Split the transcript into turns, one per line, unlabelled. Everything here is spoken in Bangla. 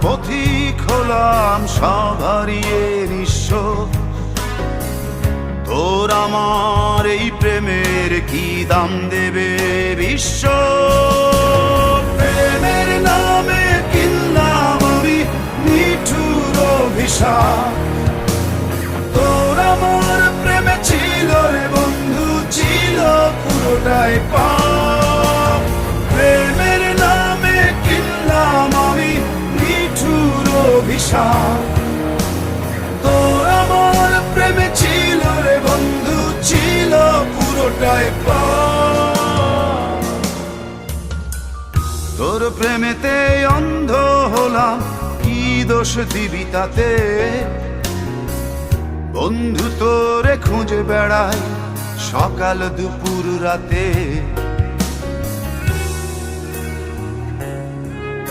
পথিক হলাম সব হারিয়ে নিঃস্ব। তোর আমার এই প্রেমের কি দাম দেবে বিশ্ব? প্রেমের নামে কিনলাম আমি নিঠুর অভিশাপ। তোর আমার প্রেমে ছিল রে বন্ধু, ছিল পুরোটাই পাপ। প্রেমের নামে কিনলাম আমি নিঠুর অভিশাপ। তোর আমার প্রেমে ছিল রে বন্ধু, ছিল পুরোটাই পাপ। তোর প্রেমেতে অন্ধ হলাম, কি দোষ দিবি তাতে? বন্ধু তোরে খুঁজে বেড়াই সকাল দুপুর রাতে।